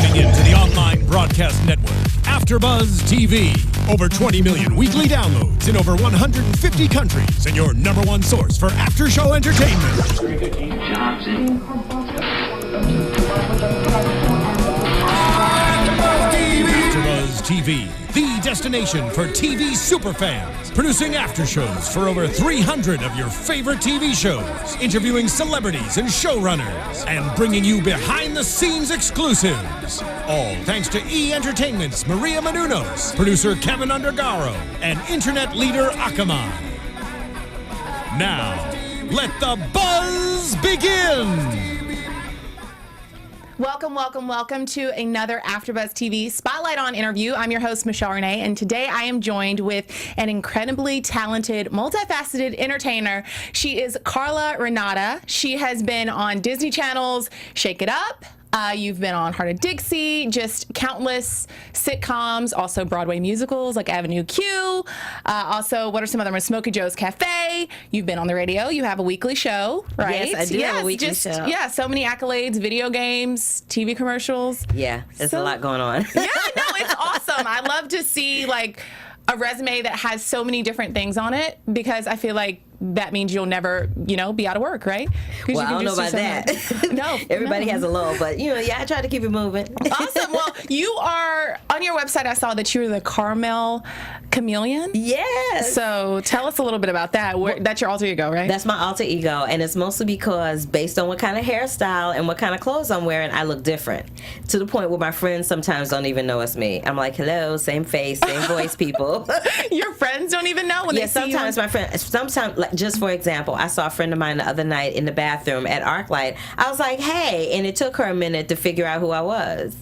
Tuning in to the online broadcast network, AFTERBUZZ TV. Over 20 million weekly downloads in over 150 countries, and your #1 source for after-show entertainment. AFTERBUZZ TV, the destination for TV superfans. Producing aftershows for over 300 of your favorite TV shows. Interviewing celebrities and showrunners. And bringing you behind-the-scenes exclusives. All thanks to E! Entertainment's Maria Menounos, producer Kevin Undergaro, and internet leader Akamai. Now, let the buzz begin! Welcome to another AfterBuzz TV Spotlight On interview. I'm your host, Michelle Renee, and today I am joined with an incredibly talented, multifaceted entertainer. She is Carla Renata. She has been on Disney Channel's Shake It Up. You've been on Hart of Dixie, just countless sitcoms, also Broadway musicals like Avenue Q. Also, what are some other ones? Smokey Joe's Cafe. You've been on the radio. You have a weekly show, right? Yes, I do have a weekly show. Yeah, so many accolades, video games, TV commercials. Yeah, there's a lot going on. Yeah, no, it's awesome. I love to see like a resume that has so many different things on it, because I feel like that means you'll never, be out of work, right? Well, I don't know about that. No. Everybody has a low, but, I try to keep it moving. Awesome. Well, you are, on your website, I saw that you were the Caramel Chameleon. Yes. So tell us a little bit about that. That's your alter ego, right? That's my alter ego, and it's mostly because based on what kind of hairstyle and what kind of clothes I'm wearing, I look different. To the point where my friends sometimes don't even know it's me. I'm like, hello, same face, same voice, people. Your friends don't even know when they see you? Sometimes my friends, like, just for example, I saw a friend of mine the other night in the bathroom at ArcLight. I was like, hey, and it took her a minute to figure out who I was.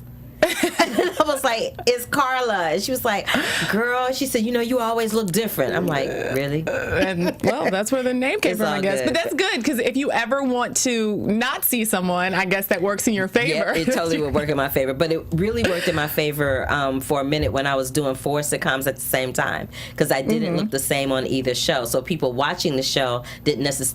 And I was like, it's Carla. And she was like, girl, she said, you always look different. I'm like, really? And, well, that's where the name came from, I guess. Good. But that's good, because if you ever want to not see someone, I guess that works in your favor. Yeah, it totally would work in my favor. But it really worked in my favor for a minute when I was doing 4 sitcoms at the same time, because I didn't look the same on either show. So people watching the show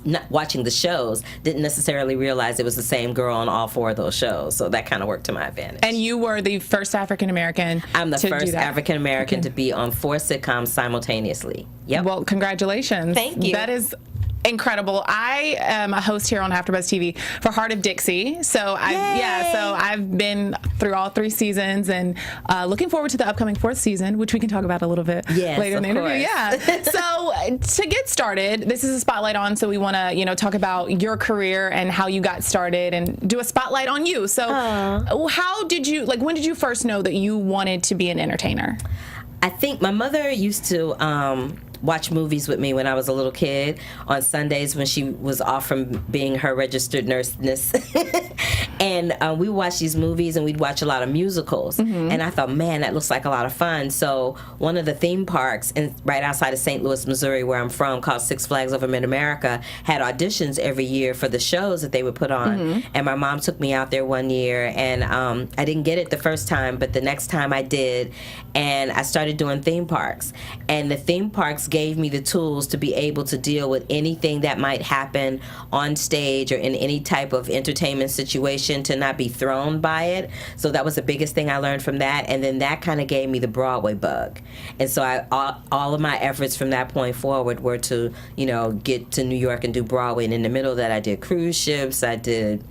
not watching the shows didn't necessarily realize it was the same girl on all 4 of those shows. So that kind of worked to my advantage. And you were the first African-American I'm the first African-American to be on 4 sitcoms simultaneously. Yep. Well, congratulations. Thank you. That is incredible. I am a host here on AfterBuzz TV for Hart of Dixie. So I've been through all 3 seasons, and looking forward to the upcoming 4th season, which we can talk about a little bit later in the interview. Yeah. So to get started, this is a spotlight on. So we want to talk about your career and how you got started, and do a spotlight on you. So how did you when did you first know that you wanted to be an entertainer? I think my mother used to watch movies with me when I was a little kid on Sundays when she was off from being her registered nurseness. And we watched these movies, and we'd watch a lot of musicals. And I thought, man, that looks like a lot of fun. So one of the theme parks right outside of St. Louis, Missouri, where I'm from, called Six Flags Over Mid-America, had auditions every year for the shows that they would put on. And my mom took me out there one year, and I didn't get it the first time, but the next time I did, and I started doing theme parks. And the theme parks gave me the tools to be able to deal with anything that might happen on stage or in any type of entertainment situation, to not be thrown by it. So that was the biggest thing I learned from that. And then that kind of gave me the Broadway bug. And so all of my efforts from that point forward were to, get to New York and do Broadway. And in the middle of that, I did cruise ships, I did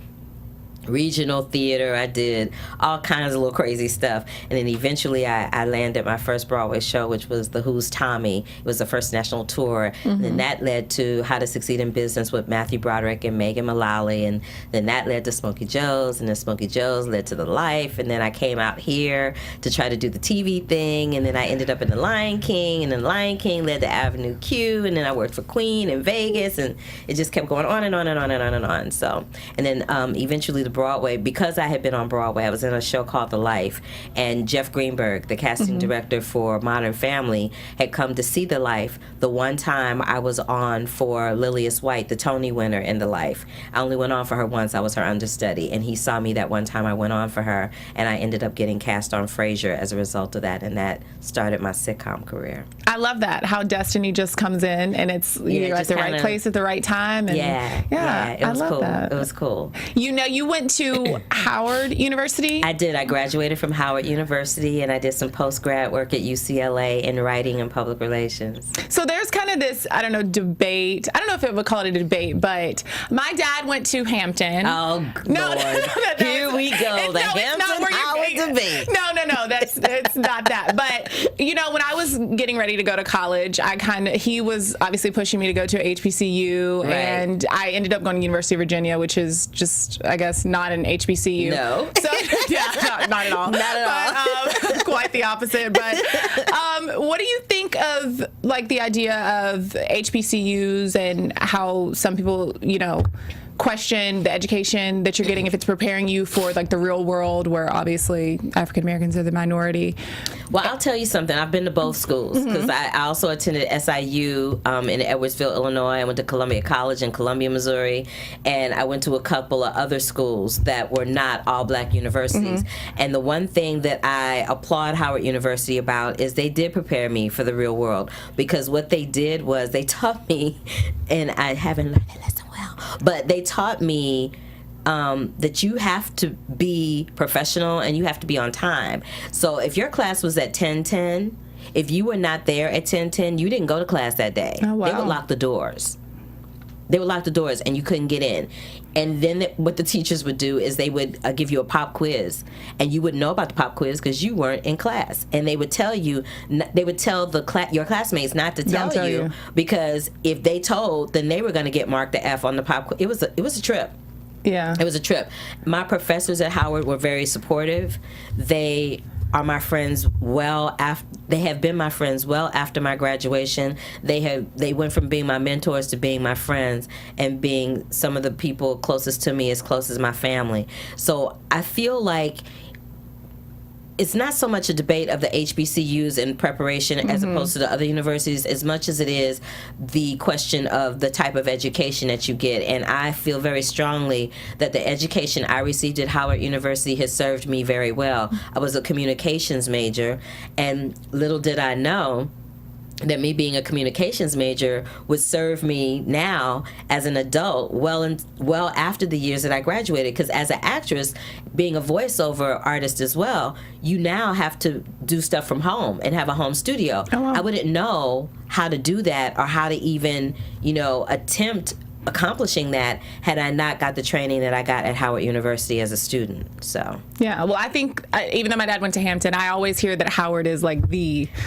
regional theater, I did all kinds of little crazy stuff, and then eventually I landed my first Broadway show, which was The Who's Tommy. It was the first national tour, and then that led to How to Succeed in Business with Matthew Broderick and Megan Mullally, and then that led to Smokey Joe's, and then Smokey Joe's led to The Life, and then I came out here to try to do the TV thing, and then I ended up in The Lion King, and then Lion King led to Avenue Q, and then I worked for Queen in Vegas, and it just kept going on and on and on and on and on. So, and then eventually the Broadway, because I had been on Broadway, I was in a show called The Life, and Jeff Greenberg, the casting director for Modern Family, had come to see The Life the one time I was on for Lillias White, the Tony winner in The Life. I only went on for her once. I was her understudy, and he saw me that one time I went on for her, and I ended up getting cast on Frasier as a result of that, and that started my sitcom career. I love that, how destiny just comes in, and it's you're at the right place at the right time. And yeah, it was I love cool. that. It was cool. You went to Howard University. I did. I graduated from Howard University, and I did some post-grad work at UCLA in writing and public relations. So there's kind of this, I don't know, debate. I don't know if it would call it a debate, but my dad went to Hampton. Oh, Lord. Here we go. The Hampton-Howard debate. No, it's not that. But, you know, when I was getting ready to go to college, he was obviously pushing me to go to HBCU, right. And I ended up going to University of Virginia, which is just, I guess, not an HBCU. No. So, yeah, not at all. Not at all. Quite the opposite. But what do you think of, like, the idea of HBCUs and how some people, you know, question the education that you're getting if it's preparing you for like the real world where obviously African Americans are the minority? Well, I'll tell you something. I've been to both schools because I also attended SIU in Edwardsville, Illinois. I went to Columbia College in Columbia, Missouri, and I went to a couple of other schools that were not all black universities. And the one thing that I applaud Howard University about is they did prepare me for the real world, because what they did was they taught me, and I haven't learned that lesson well, but they taught me that you have to be professional and you have to be on time. So if your class was at 10:10, if you were not there at 10:10, you didn't go to class that day. Oh, wow. They would lock the doors. They would lock the doors and you couldn't get in. And then what the teachers would do is they would give you a pop quiz, and you wouldn't know about the pop quiz because you weren't in class. And they would tell you, they would tell your classmates not to tell you, because if they told, then they were going to get marked the F on the pop quiz. It was a trip. Yeah. It was a trip. My professors at Howard were very supportive. They are my friends they have been my friends well after my graduation. They went from being my mentors to being my friends and being some of the people closest to me, as close as my family. So I feel like it's not so much a debate of the HBCUs in preparation as opposed to the other universities, as much as it is the question of the type of education that you get. And I feel very strongly that the education I received at Howard University has served me very well. I was a communications major, and little did I know that me being a communications major would serve me now as an adult well after the years that I graduated. Because as an actress, being a voiceover artist as well, you now have to do stuff from home and have a home studio. Oh, wow. I wouldn't know how to do that or how to even, attempt accomplishing that had I not got the training that I got at Howard University as a student. So yeah, well, I think even though my dad went to Hampton, I always hear that Howard is like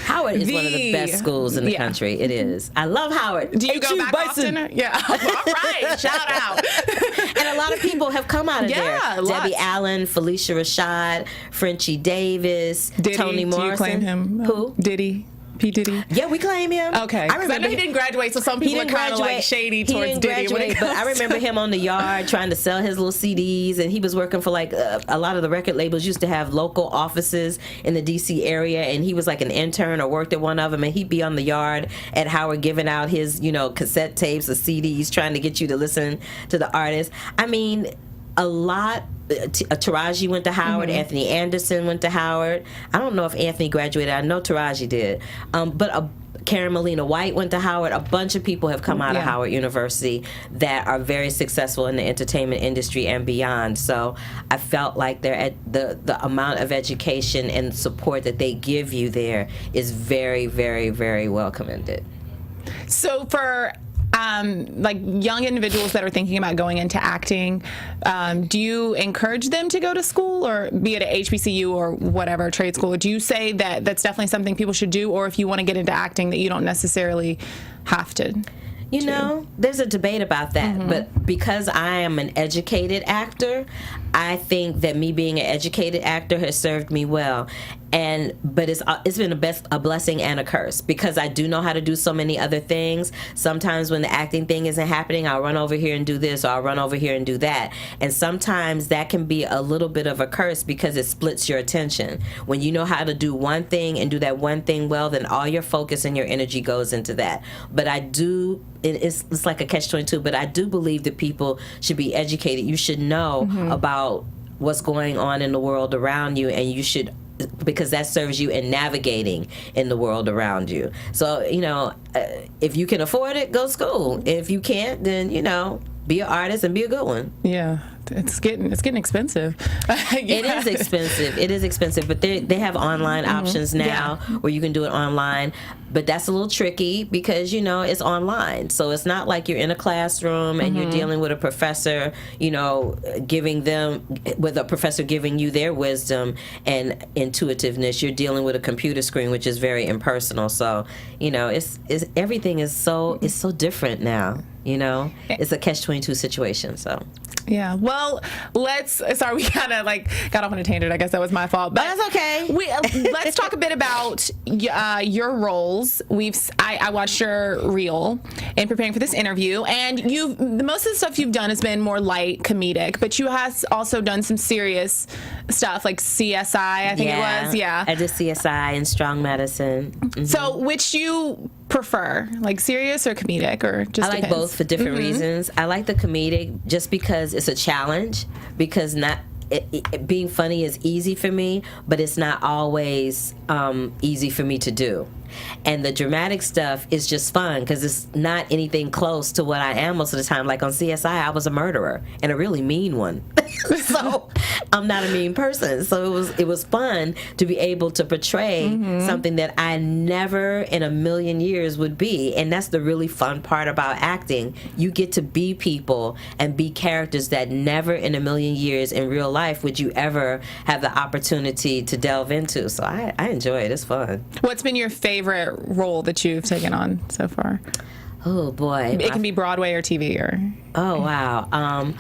Howard is one of the best schools in the country. It is. I love Howard. Do you go back often? Yeah. All right. Shout out. And a lot of people have come out of there. Lots. Debbie Allen, Felicia Rashad, Frenchie Davis, Diddy, Toni Morrison. Do you claim him? Who? Diddy. P. Diddy? Yeah, we claim him. Okay. I know he didn't graduate, so some people are kind of like shady towards Diddy. But I remember him on the yard trying to sell his little CDs, and he was working for like a lot of the record labels used to have local offices in the D.C. area, and he was like an intern or worked at one of them, and he'd be on the yard at Howard giving out his, cassette tapes or CDs trying to get you to listen to the artist. I mean, a lot. Taraji went to Howard. Anthony Anderson went to Howard. I don't know if Anthony graduated. I know Taraji did. But Karen Molina White went to Howard. A bunch of people have come out of Howard University that are very successful in the entertainment industry and beyond. So I felt like the amount of education and support that they give you there is very, very, very well commended. So for like young individuals that are thinking about going into acting, do you encourage them to go to school, or be it at HBCU or whatever trade school? Or do you say that that's definitely something people should do, or if you want to get into acting, that you don't necessarily have to? There's a debate about that, but because I am an educated actor, I think that me being an educated actor has served me well. But it's been a blessing and a curse, because I do know how to do so many other things. Sometimes when the acting thing isn't happening, I'll run over here and do this, or I'll run over here and do that. And sometimes that can be a little bit of a curse, because it splits your attention. When you know how to do one thing and do that one thing well, then all your focus and your energy goes into that. But it's like a catch-22, but I do believe that people should be educated. You should know about what's going on in the world around you, and you should, because that serves you in navigating in the world around you. So, if you can afford it, go to school. If you can't, then, be an artist and be a good one. Yeah. it's getting expensive. It is expensive. It is expensive, but they have online options now where you can do it online. But that's a little tricky because, it's online. So it's not like you're in a classroom and you're dealing with a professor, with a professor giving you their wisdom and intuitiveness. You're dealing with a computer screen, which is very impersonal. So, it's everything is so different now. It's a catch-22 situation. So. Yeah. Well, sorry, we kind of got off on a tangent. I guess that was my fault. But that's okay. Let's talk a bit about your roles. I watched your reel in preparing for this interview, and most of the stuff you've done has been more light comedic, but you have also done some serious stuff like CSI, I think it was. Yeah. I did CSI and Strong Medicine. Mm-hmm. So, which you prefer, like serious or comedic, or just I like depends? both for different reasons. I like the comedic just because it's a challenge, because being funny is easy for me, but it's not always easy for me to do. And the dramatic stuff is just fun because it's not anything close to what I am most of the time. Like on CSI, I was a murderer and a really mean one. So I'm not a mean person. So it was fun to be able to portray something that I never in a million years would be. And that's the really fun part about acting. You get to be people and be characters that never in a million years in real life would you ever have the opportunity to delve into. So I enjoy it. It's fun. What's been your favorite role that you've taken on so far? Oh boy, it can be Broadway or TV or. Oh wow.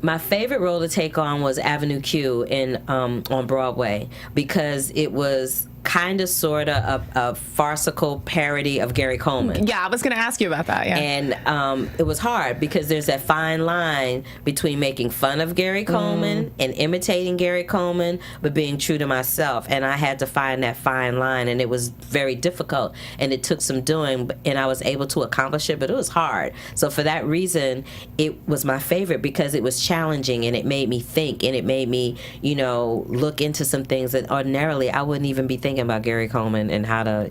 My favorite role to take on was Avenue Q on Broadway because it was kind of sort of a farcical parody of Gary Coleman. Yeah, I was going to ask you about that. Yeah, and it was hard because there's that fine line between making fun of Gary Coleman and imitating Gary Coleman, but being true to myself. And I had to find that fine line, and it was very difficult, and it took some doing, and I was able to accomplish it, but it was hard. So for that reason, it was my favorite because it was challenging, and it made me think, and it made me, look into some things that ordinarily I wouldn't even be thinking about Gary Coleman and how to,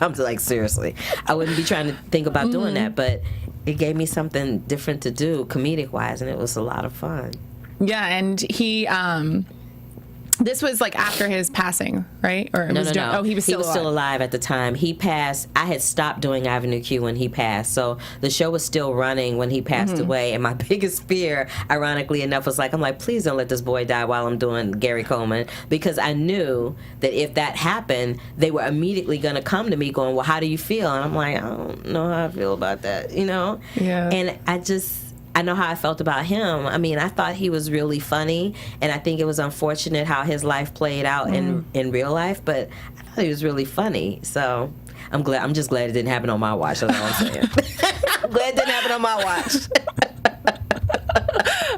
I'm like, seriously, I wouldn't be trying to think about doing that, but it gave me something different to do comedic wise, and it was a lot of fun. Yeah, and he this was like after his passing, right? Or no. Oh, he was still alive at the time. He passed. I had stopped doing Avenue Q when he passed, so the show was still running when he passed away. And my biggest fear, ironically enough, was I'm like, please don't let this boy die while I'm doing Gary Coleman, because I knew that if that happened, they were immediately going to come to me going, well, how do you feel? And I'm like, I don't know how I feel about that, Yeah. And I know how I felt about him. I mean, I thought he was really funny, and I think it was unfortunate how his life played out in real life, but I thought he was really funny. So I'm just glad it didn't happen on my watch. That's all I'm saying. I'm glad it didn't happen on my watch.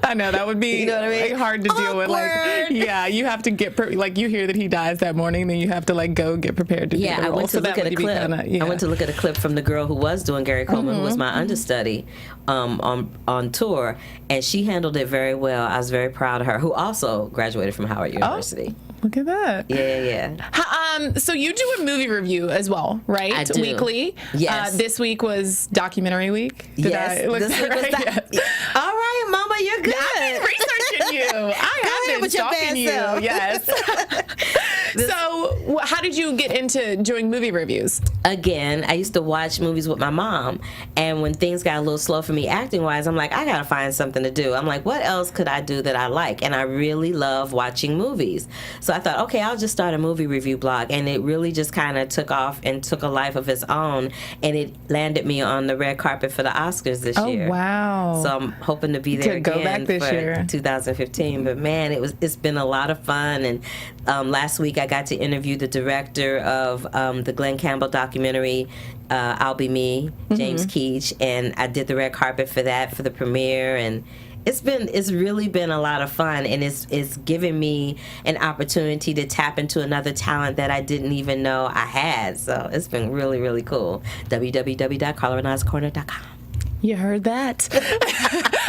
I know that would be hard to deal with. You have to get you hear that he dies that morning, then you have to go get prepared to do the role. I went to look at a clip. I went to look at a clip from the girl who was doing Gary Coleman, who was my understudy on tour, and she handled it very well. I was very proud of her, who also graduated from Howard University. Look at that. Yeah. So you do a movie review as well, right? I do. Weekly. Yes. This week was documentary week. Yes. All right, Mama, you're good. I've been researching you. I have been stalking you. Yes. So how did you get into doing movie reviews? Again, I used to watch movies with my mom, and when things got a little slow for me acting-wise, I'm like, I gotta find something to do. I'm like, what else could I do that I like? And I really love watching movies. So I thought, okay, I'll just start a movie review blog, and it really just kind of took off and took a life of its own, and it landed me on the red carpet for the Oscars this year. Oh, wow. So I'm hoping to be there again for 2015. But man, it's been a lot of fun, and last week I got to interview the director of the Glenn Campbell documentary, I'll Be Me, James Keach, and I did the red carpet for that, for the premiere, and it's really been a lot of fun, and it's given me an opportunity to tap into another talent that I didn't even know I had. So it's been really, really cool. www.carlarenatacorner.com. You heard that.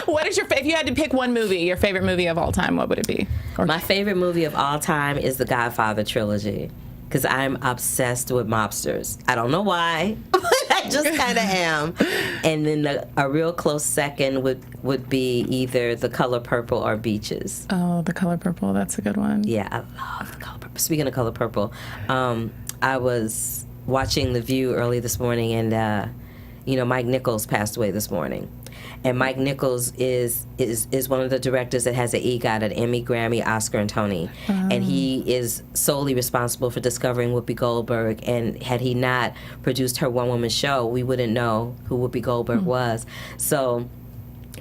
What is if you had to pick one movie, your favorite movie of all time, what would it be? My favorite movie of all time is the Godfather trilogy. because I'm obsessed with mobsters. I don't know why, but I just kind of am. And then a real close second would be either The Color Purple or Beaches. Oh, The Color Purple, that's a good one. Yeah, I love The Color Purple. Speaking of Color Purple, I was watching The View early this morning, and Mike Nichols passed away this morning. And Mike Nichols is one of the directors that has an EGOT, an Emmy, Grammy, Oscar, and Tony. And he is solely responsible for discovering Whoopi Goldberg. And had he not produced her one-woman show, we wouldn't know who Whoopi Goldberg was. So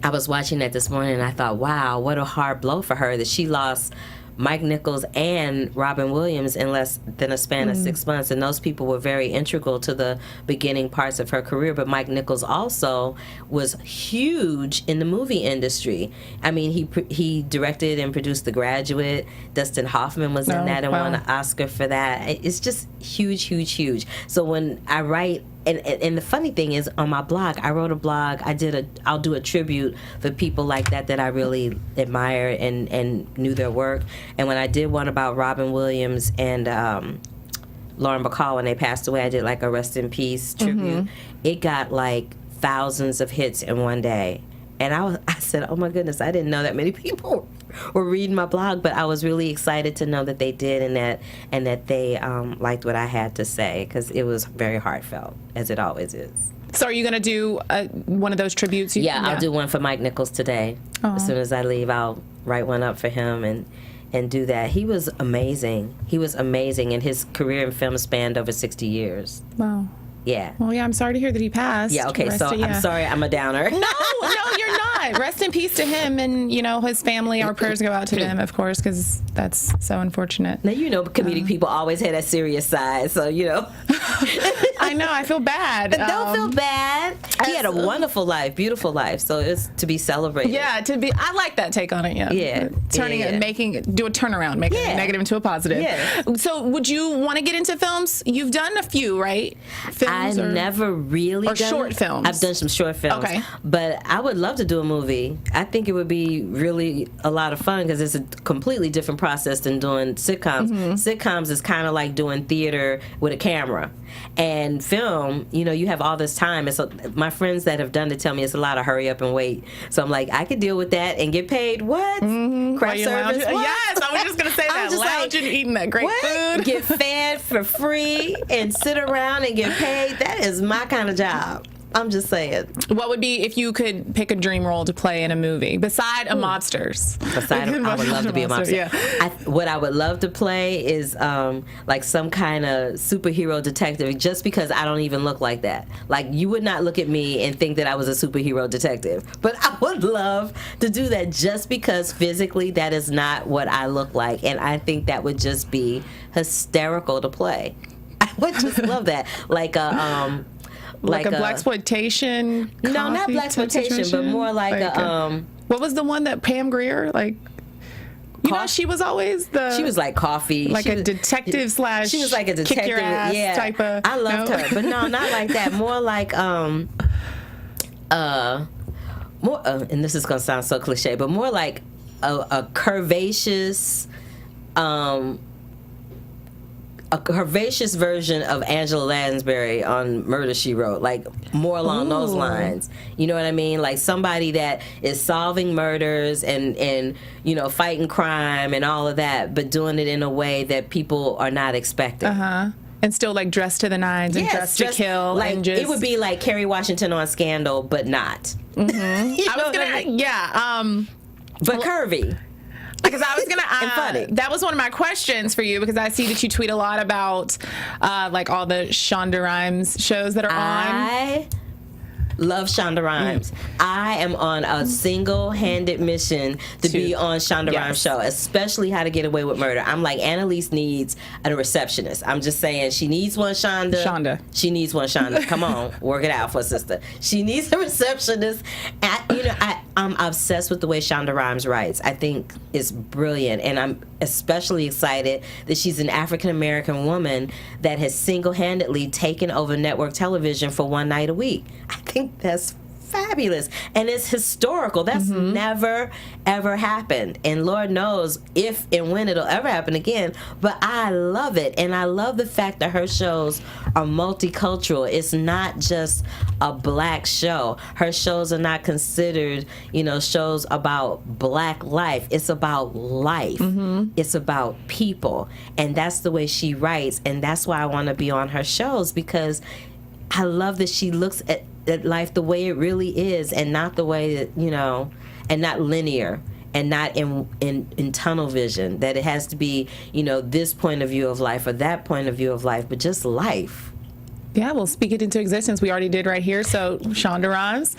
I was watching that this morning, and I thought, wow, what a hard blow for her that she lost Mike Nichols and Robin Williams in less than a span of 6 months, and those people were very integral to the beginning parts of her career. But Mike Nichols also was huge in the movie industry. I mean, he directed and produced The Graduate. Dustin Hoffman was in that and won an Oscar for that. It's just huge, huge, huge. So when I write, and the funny thing is, on my blog, I wrote a blog. I'll do a tribute for people like that I really admire and knew their work. And when I did one about Robin Williams and Lauren Bacall when they passed away, I did like a rest in peace tribute. It got like thousands of hits in one day. And I said, oh my goodness, I didn't know that many people were reading my blog, but I was really excited to know that they did and that they liked what I had to say, because it was very heartfelt, as it always is. So are you going to do one of those tributes? Yeah, I'll do one for Mike Nichols today. As soon as I leave, I'll write one up for him and do that. He was amazing. He was amazing, and his career in film spanned over 60 years. Wow. Yeah. Well, yeah, I'm sorry to hear that he passed. Yeah, okay, I'm sorry I'm a downer. No, you're not. Rest in peace to him and, his family. Our prayers go out to them, of course, because that's so unfortunate. Now, comedic people always had that serious side, so, I know, I feel bad. Don't feel bad. He had a wonderful life, beautiful life, so it's to be celebrated. Yeah, I like that take on it, yeah. Yeah. Do a turnaround, make a negative into a positive. Yeah. So would you want to get into films? You've done a few, right? I've never really done short films. I've done some short films. Okay. But I would love to do a movie. I think it would be really a lot of fun, because it's a completely different process than doing sitcoms. Sitcoms is kind of like doing theater with a camera. And film, you have all this time. My friends that have done it tell me it's a lot of hurry up and wait. So I'm like, I could deal with that and get paid what? Craft service? What? Yes, I was just going to say that. Lounging, eating that great food. Get fed for free and sit around and get paid. That is my kind of job. I'm just saying. What would be, if you could pick a dream role to play in a movie beside a mobsters? I would love to be a mobster. Yeah. What I would love to play is like some kind of superhero detective, just because I don't even look like that. Like, you would not look at me and think that I was a superhero detective. But I would love to do that, just because physically that is not what I look like. And I think that would just be hysterical to play. I would just love that. Like a blaxploitation. No, not blaxploitation, but more like a. What was the one that Pam Grier she was always She was like Coffee, like a detective slash. She was like a detective, kick your ass type of. I loved her, but no, not like that. More like more. And this is gonna sound so cliche, but more like a curvaceous. A curvaceous version of Angela Lansbury on Murder, She Wrote, like more along those lines. You know what I mean? Like somebody that is solving murders and fighting crime and all of that, but doing it in a way that people are not expecting. And still like dressed to the nines and dressed to kill. Like and just... it would be like Kerry Washington on Scandal, but not. But curvy. Because I was gonna, funny. That was one of my questions for you, because I see that you tweet a lot about like all the Shonda Rhimes shows that are on. I love Shonda Rhimes. I am on a single-handed mission to be on Shonda Rhimes' show, especially How to Get Away with Murder. I'm like, Annalise needs a receptionist. I'm just saying, she needs one, Shonda. She needs one, Shonda. Come on, work it out for sister. She needs a receptionist. I'm obsessed with the way Shonda Rhimes writes. I think it's brilliant, and I'm especially excited that she's an African-American woman that has single-handedly taken over network television for one night a week. I think that's fabulous. And it's historical. That's never, ever happened. And Lord knows if and when it'll ever happen again. But I love it. And I love the fact that her shows are multicultural. It's not just a black show. Her shows are not considered, shows about black life. It's about life. It's about people. And that's the way she writes. And that's why I want to be on her shows, because I love that she looks at life the way it really is, and not the way that, and not linear, and not in tunnel vision, that it has to be, this point of view of life or that point of view of life, but just life. Yeah, we'll speak it into existence. We already did right here. So Shonda Rhimes.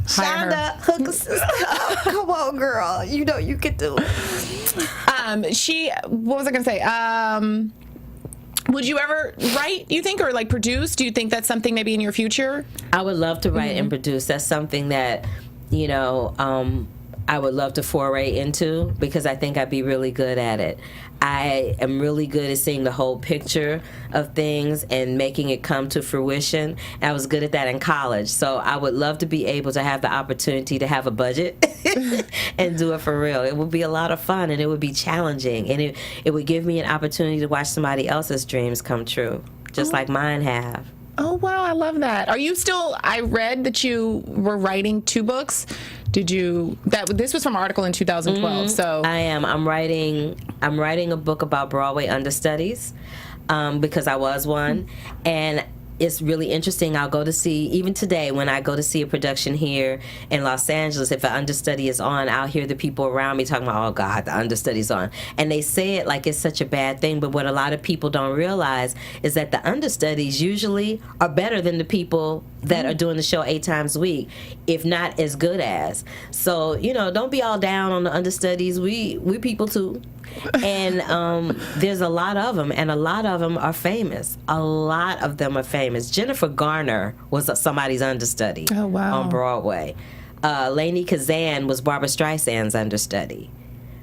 Shonda, hook us up. Come on, girl. You know you can do it. What was I going to say? Would you ever write, you think, or like produce? Do you think that's something maybe in your future? I would love to write and produce. That's something that, I would love to foray into, because I think I'd be really good at it. I am really good at seeing the whole picture of things and making it come to fruition. I was good at that in college. So I would love to be able to have the opportunity to have a budget and do it for real. It would be a lot of fun, and it would be challenging. And it would give me an opportunity to watch somebody else's dreams come true, just like mine have. Oh, wow. I love that. Are you still, I read that you were writing 2 books. This was from an article in 2012. So I am. I'm writing a book about Broadway understudies, because I was one. And it's really interesting. I'll go to see, even today when I go to see a production here in Los Angeles, if an understudy is on, I'll hear the people around me talking about, oh God, the understudy's on. And they say it like it's such a bad thing, but what a lot of people don't realize is that the understudies usually are better than the people that are doing the show 8 times a week, if not as good as. So, don't be all down on the understudies. We people too. And there's a lot of them, and a lot of them are famous. A lot of them are famous. Jennifer Garner was somebody's understudy on Broadway. Lainey Kazan was Barbra Streisand's understudy.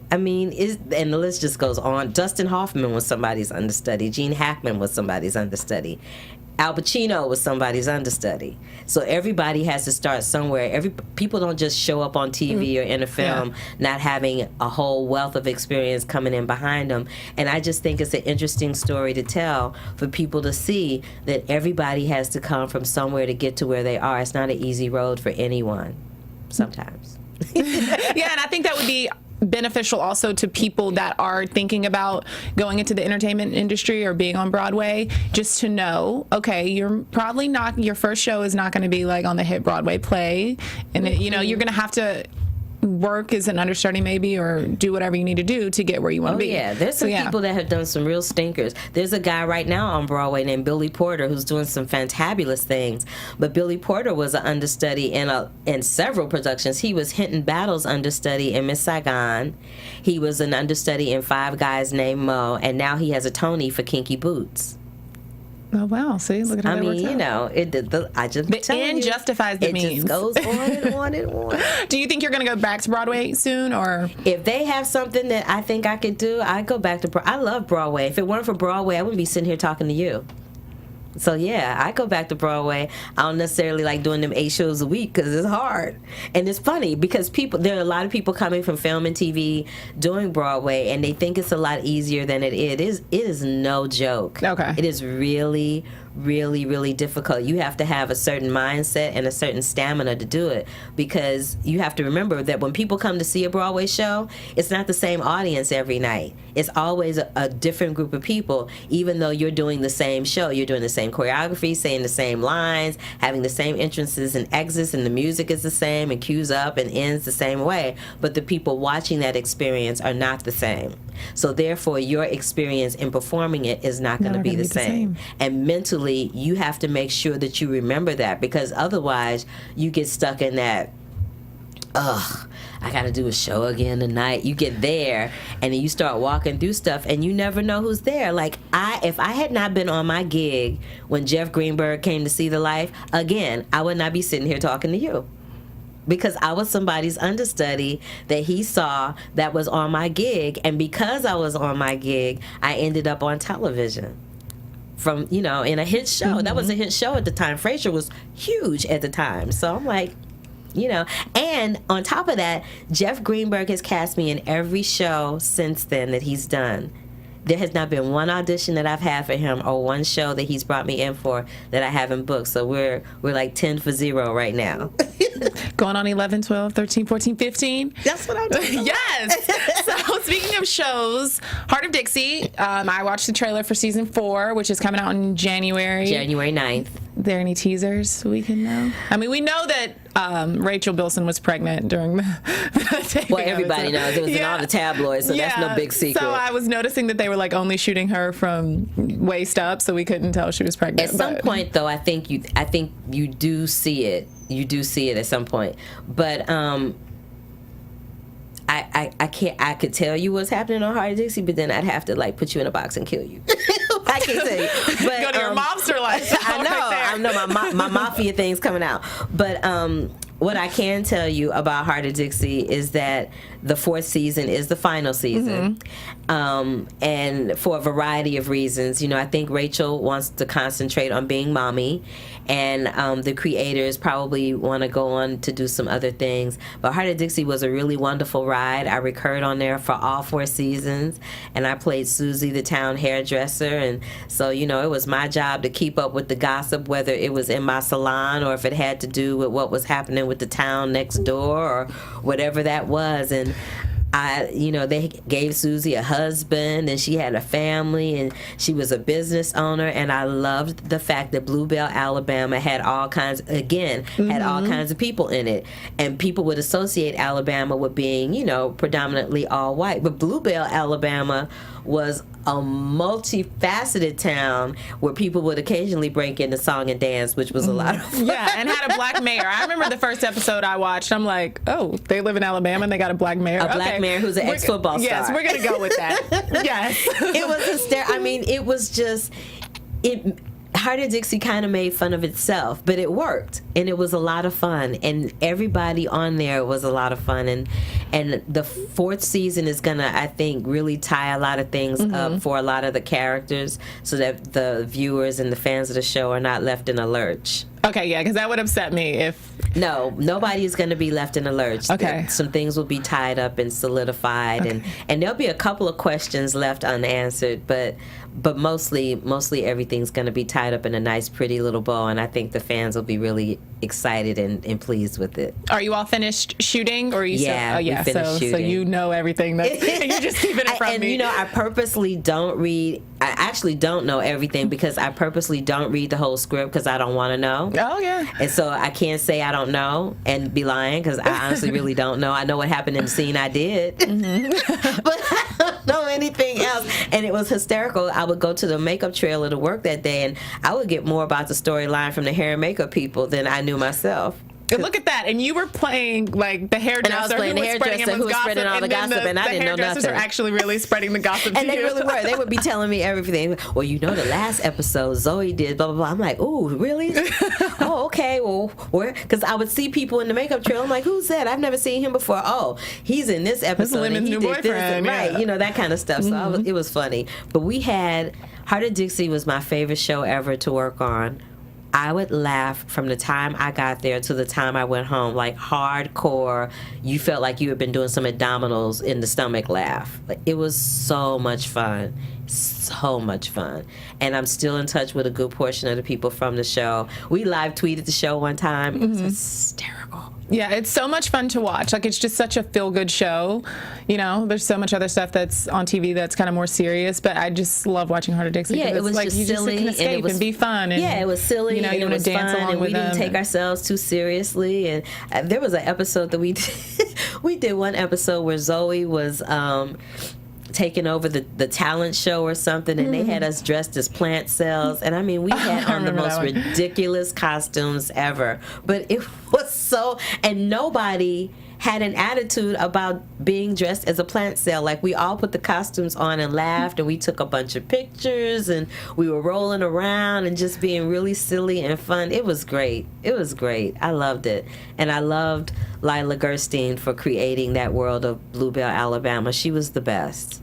I mean, and the list just goes on. Dustin Hoffman was somebody's understudy. Gene Hackman was somebody's understudy. Al Pacino was somebody's understudy. So everybody has to start somewhere. People don't just show up on TV or in a film not having a whole wealth of experience coming in behind them. And I just think it's an interesting story to tell for people to see that everybody has to come from somewhere to get to where they are. It's not an easy road for anyone sometimes. Yeah, and I think that would be beneficial also to people that are thinking about going into the entertainment industry or being on Broadway, just to know, okay, you're probably not, your first show is not going to be like on the hit Broadway play, and you're going to have to work as an understudy maybe, or do whatever you need to do to get where you want to be. Yeah, there's some people that have done some real stinkers. There's a guy right now on Broadway named Billy Porter who's doing some fantabulous things. But Billy Porter was an understudy in several productions. He was Hinton Battle's understudy in Miss Saigon. He was an understudy in Five Guys Named Mo, and now he has a Tony for Kinky Boots. Oh, wow. See, look at how that works out. I just the end justifies the means. It just goes on and on and on. Do you think you're going to go back to Broadway soon, or? If they have something that I think I could do, I'd go back to Broadway. I love Broadway. If it weren't for Broadway, I wouldn't be sitting here talking to you. So, yeah, I go back to Broadway. I don't necessarily like doing them 8 shows a week because it's hard. And it's funny because there are a lot of people coming from film and TV doing Broadway, and they think it's a lot easier than it is. It is no joke. Okay. It is really, really, really difficult. You have to have a certain mindset and a certain stamina to do it, because you have to remember that when people come to see a Broadway show, it's not the same audience every night. It's always a different group of people, even though you're doing the same show. You're doing the same choreography, saying the same lines, having the same entrances and exits, and the music is the same and cues up and ends the same way. But the people watching that experience are not the same. So therefore, your experience in performing it is not going to be the same. And mentally, you have to make sure that you remember that, because otherwise you get stuck in that, I got to do a show again tonight. You get there and then you start walking through stuff and you never know who's there. Like if I had not been on my gig when Jeff Greenberg came to See the Life, again, I would not be sitting here talking to you, because I was somebody's understudy that he saw that was on my gig. And because I was on my gig, I ended up on television. from, you know, in a hit show. That was a hit show at the time. Frasier was huge at the time. So I'm like, you know, and on top of that, Jeff Greenberg has cast me in every show since then that he's done. There has not been one audition that I've had for him or one show that he's brought me in for that I haven't booked. So we're like 10 for 0 right now. Going on 11, 12, 13, 14, 15. That's what I'm doing. Yes. So speaking of shows, Hart of Dixie, I watched the trailer for season 4, which is coming out in January. January 9th. Are there any teasers we can know? I mean, we know that Rachel Bilson was pregnant during the taping. Well, everybody knows. It was in all the tabloids, so that's no big secret. So I was noticing that they were like only shooting her from waist up, so we couldn't tell she was pregnant. At some point, though, I think you do see it. You do see it at some point, but I could tell you what's happening on Hart of Dixie, but then I'd have to like put you in a box and kill you. I can't tell you. But, go to your mobster lifestyle. I know my mafia thing's coming out. But what I can tell you about Hart of Dixie is that the 4th season is the final season, and for a variety of reasons. You know, I think Rachel wants to concentrate on being mommy, and the creators probably want to go on to do some other things. But Hart of Dixie was a really wonderful ride. I recurred on there for all 4 seasons, and I played Susie, the town hairdresser, and so, you know, it was my job to keep up with the gossip, whether it was in my salon or if it had to do with what was happening with the town next door or whatever that was. And they gave Susie a husband, and she had a family, and she was a business owner. And I loved the fact that Bluebell, Alabama had all kinds of people in it. And people would associate Alabama with being, you know, predominantly all white. But Bluebell, Alabama was a multifaceted town where people would occasionally break into song and dance, which was a lot of fun. Yeah, and had a black mayor. I remember the first episode I watched, I'm like, oh, they live in Alabama and they got a black mayor. Black mayor who's an ex-football star. Yes, we're going to go with that. Yes. It was hysterical. I mean, it was just... Hart of Dixie kind of made fun of itself, but it worked, and it was a lot of fun, and everybody on there was a lot of fun, and the 4th season is gonna, I think, really tie a lot of things up for a lot of the characters, so that the viewers and the fans of the show are not left in a lurch. Okay, yeah, because that would upset me if... No, nobody is going to be left in a lurch. Okay. Some things will be tied up and solidified, and there'll be a couple of questions left unanswered, but mostly everything's going to be tied up in a nice, pretty little bow, and I think the fans will be really excited and pleased with it. Are you all finished shooting, or are you we finished shooting. So you know everything that you just keep it in front of me. And you know, I purposely don't read. I actually don't know everything because I purposely don't read the whole script because I don't want to know. Oh yeah. And so I can't say I don't know and be lying because I honestly really don't know. I know what happened in the scene I did, but I don't know anything else. And it was hysterical. I would go to the makeup trailer to work that day, and I would get more about the storyline from the hair and makeup people than I knew myself. And look at that. And you were playing like the hairdresser, and I was playing the hairdresser who was spreading all the gossip, and I didn't know nothing. The hairdressers are actually really spreading the gossip. And they really were. They would be telling me everything. Well, you know, the last episode Zoe did blah blah blah. I'm like, ooh, really? Oh, okay. Well, where? Because I would see people in the makeup trailer. I'm like, who's that? I've never seen him before. Oh, he's in this episode. This is Lemon's new boyfriend, right? You know, that kind of stuff. So it was funny. But we had Hart of Dixie was my favorite show ever to work on. I would laugh from the time I got there to the time I went home, like hardcore. You felt like you had been doing some abdominals in the stomach laugh. Like, it was so much fun. So much fun. And I'm still in touch with a good portion of the people from the show. We live tweeted the show one time. It was hysterical. Yeah, it's so much fun to watch. Like, it's just such a feel-good show. You know, there's so much other stuff that's on TV that's kind of more serious, but I just love watching Hart of Dixie. Yeah, it was like, just you silly, just can escape and be fun. And, yeah, it was silly. You know, you want to dance fun, along and with we them. didn't take ourselves too seriously. And there was an episode that we did one episode where Zoe was taking over the talent show or something, and they had us dressed as plant cells, and I mean, we had on the most ridiculous costumes ever, but it was so, and nobody had an attitude about being dressed as a plant cell. Like, we all put the costumes on and laughed, and we took a bunch of pictures, and we were rolling around and just being really silly and fun. It was great. It was great. I loved it. And I loved Lila Gerstein for creating that world of Bluebell, Alabama. She was the best.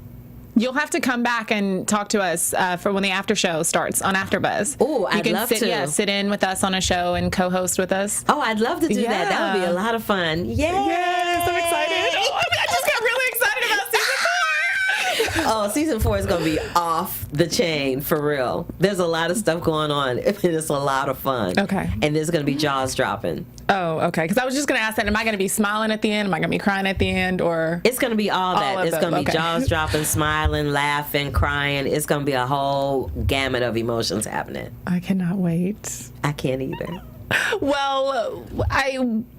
You'll have to come back and talk to us for when the after show starts on AFTERBUZZ. Oh, I'd love to. Yeah, sit in with us on a show and co-host with us. Oh, I'd love to do that. That would be a lot of fun. Yay! Yes, I'm excited. Oh, I just got really excited about season 4. Oh, season 4 is going to be off the chain, for real. There's a lot of stuff going on, and it's a lot of fun. Okay. And there's going to be jaws dropping. Oh, okay. Because I was just going to ask that. Am I going to be smiling at the end? Am I going to be crying at the end? Or it's going to be all that. It's going to be okay. jaws dropping, smiling, laughing, crying. It's going to be a whole gamut of emotions happening. I cannot wait. I can't either. Well,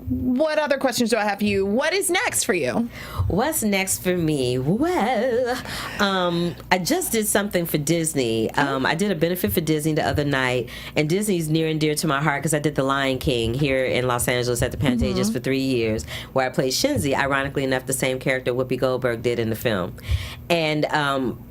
what other questions do I have for you? What is next for you? What's next for me? Well, I just did something for Disney. I did a benefit for Disney the other night, and Disney's near and dear to my heart because I did The Lion King here in Los Angeles at the Pantages for 3 years, where I played Shinzi, ironically enough, the same character Whoopi Goldberg did in the film. And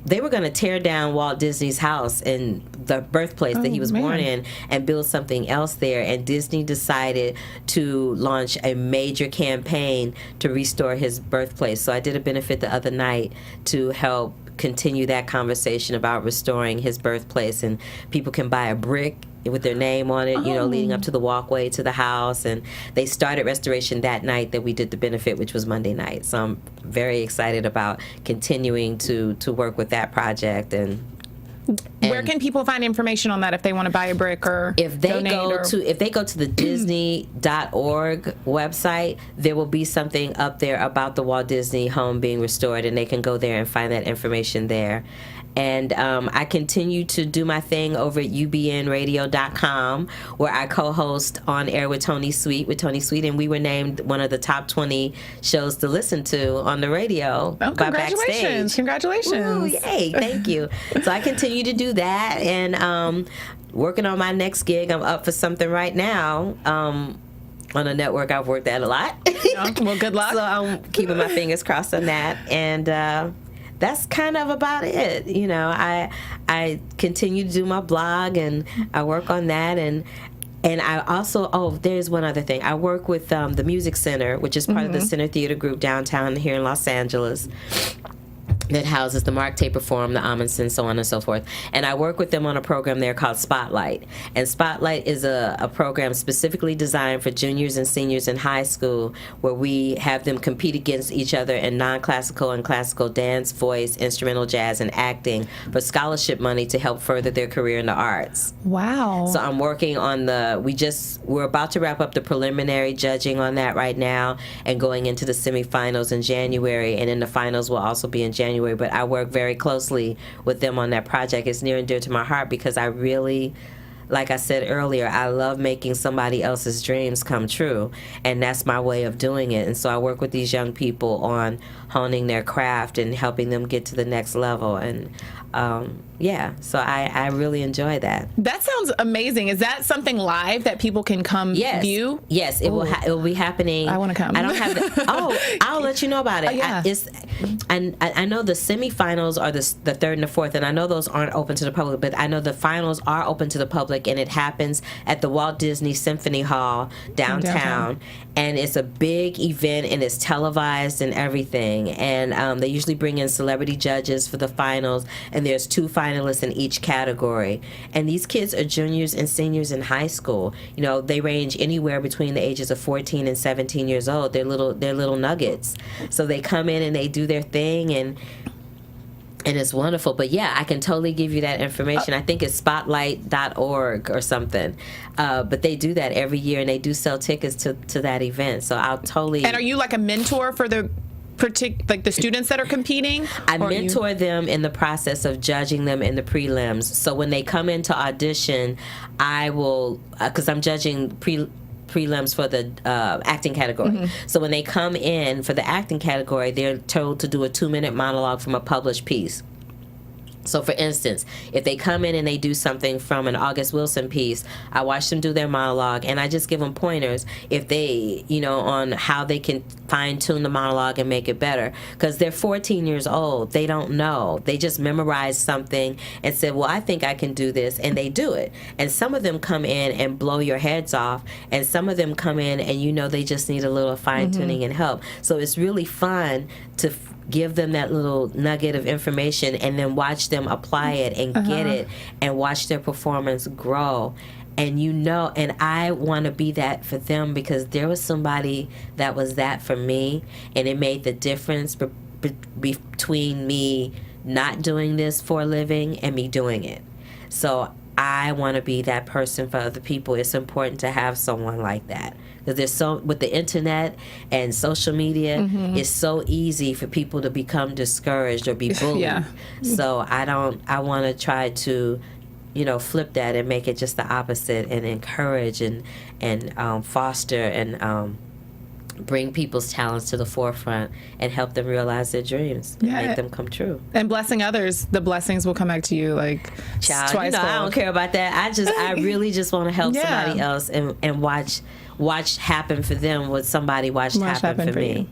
they were going to tear down Walt Disney's house in the birthplace that he was born in and build something else there, and Disney decided to launch a major campaign to restore his birthplace. So I did a benefit the other night to help continue that conversation about restoring his birthplace, and people can buy a brick with their name on it, you know, leading up to the walkway to the house. And they started restoration that night that we did the benefit, which was Monday night. So I'm very excited about continuing to work with that project. And where can people find information on that if they want to buy a brick or if they go to the Disney.org website, there will be something up there about the Walt Disney home being restored, and they can go there and find that information there. And I continue to do my thing over at ubnradio.com, where I co-host On Air with Tony Sweet, and we were named one of the top 20 shows to listen to on the radio by Backstage. Congratulations. Ooh, yay, thank you. So I continue to do that, and working on my next gig. I'm up for something right now. On a network I've worked at a lot. Well, good luck. So I'm keeping my fingers crossed on that. And that's kind of about it. You know, I continue to do my blog, and I work on that, and I also, there's one other thing. I work with the Music Center, which is part of the Center Theater Group downtown here in Los Angeles, that houses the Mark Taper Forum, the Amundsen, so on and so forth. And I work with them on a program there called Spotlight. And Spotlight is a program specifically designed for juniors and seniors in high school, where we have them compete against each other in non-classical and classical dance, voice, instrumental jazz, and acting for scholarship money to help further their career in the arts. Wow. So I'm working on we're about to wrap up the preliminary judging on that right now, and going into the semifinals in January, and then the finals will also be in January. But I work very closely with them on that project. It's near and dear to my heart because I really, like I said earlier, I love making somebody else's dreams come true, and that's my way of doing it. And so I work with these young people on honing their craft and helping them get to the next level. And so I really enjoy that. That sounds amazing. Is that something live that people can come view? Yes, it will be happening. I want to come. I don't have I'll let you know about it. Yeah. I know the semifinals are the third and the fourth, and I know those aren't open to the public, but I know the finals are open to the public, and it happens at the Walt Disney Symphony Hall downtown. And it's a big event, and it's televised and everything. And they usually bring in celebrity judges for the finals, and there's 2 finalists in each category. And these kids are juniors and seniors in high school. You know, they range anywhere between the ages of 14 and 17 years old. They're little nuggets. So they come in and they do their thing, and it's wonderful. But yeah, I can totally give you that information. I think it's spotlight.org or something. But they do that every year, and they do sell tickets to that event. So I'll totally... And are you like a mentor for the the students that are competing? I mentor them in the process of judging them in the prelims. So when they come in to audition, I will, because I'm judging prelims for the acting category. So when they come in for the acting category, they're told to do a 2-minute monologue from a published piece. So, for instance, if they come in and they do something from an August Wilson piece, I watch them do their monologue, and I just give them pointers if they, on how they can fine-tune the monologue and make it better. Because they're 14 years old. They don't know. They just memorize something and say, well, I think I can do this, and they do it. And some of them come in and blow your heads off, and some of them come in and they just need a little fine-tuning and help. So it's really fun to give them that little nugget of information and then watch them apply it and get it and watch their performance grow. And and I want to be that for them, because there was somebody that was that for me, and it made the difference between me not doing this for a living and me doing it. So I want to be that person for other people. It's important to have someone like that, because with the internet and social media, it's so easy for people to become discouraged or be bullied. So I want to try to flip that and make it just the opposite, and encourage and foster and bring people's talents to the forefront and help them realize their dreams and make them come true. And blessing others, the blessings will come back to you Child, twice. I don't care about that. I really just want to help somebody else and watch happen for them what somebody watched happen for me.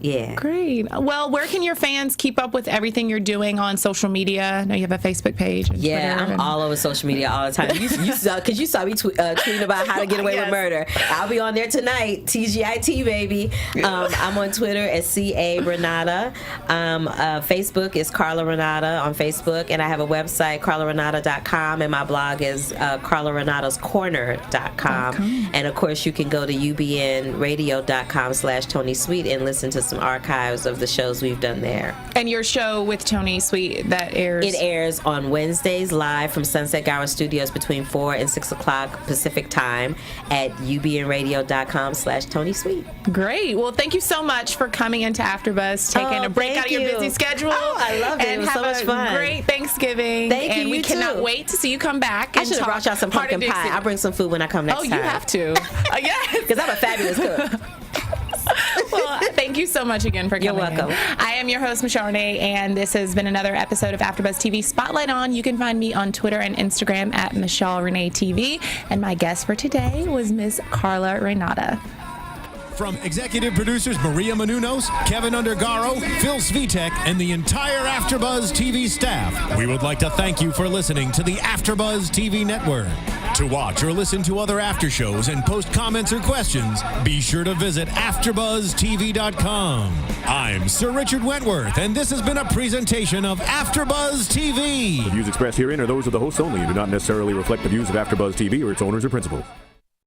Yeah. Great. Well, where can your fans keep up with everything you're doing on social media? I know you have a Facebook page. And Twitter I'm all over social media all the time. Because you saw me tweeting about how to get away with murder. I'll be on there tonight. TGIT, baby. I'm on Twitter at CA Renata. Facebook is Carla Renata on Facebook. And I have a website, carlarenata.com. And my blog is carlarenatascorner.com. And, of course, you can go to ubnradio.com/Tony Sweet and listen to some archives of the shows we've done there. And your show with Tony Sweet, that airs? It airs on Wednesdays live from Sunset Gower Studios between 4 and 6 o'clock Pacific time at ubnradio.com/Tony Sweet. Great. Well, thank you so much for coming into AfterBuzz, taking a break out of your busy schedule. Oh, I loved it. It was so much fun. And have a great Thanksgiving. Thank you. And we cannot wait to see you come back. I should have brought y'all some pumpkin pie. I'll bring some food when I come next time. Oh, you have to. Yes. Because I'm a fabulous cook. Well, thank you so much again for coming. You're welcome. I am your host, Michelle Renee, and this has been another episode of AfterBuzz TV Spotlight On. You can find me on Twitter and Instagram at Michelle Renee TV. And my guest for today was Miss Carla Renata. From executive producers Maria Menounos, Kevin Undergaro, Phil Svitek, and the entire AfterBuzz TV staff, we would like to thank you for listening to the AfterBuzz TV network. To watch or listen to other after shows and post comments or questions, be sure to visit AfterBuzzTV.com. I'm Sir Richard Wentworth, and this has been a presentation of AfterBuzz TV. The views expressed herein are those of the hosts only and do not necessarily reflect the views of AfterBuzz TV or its owners or principals.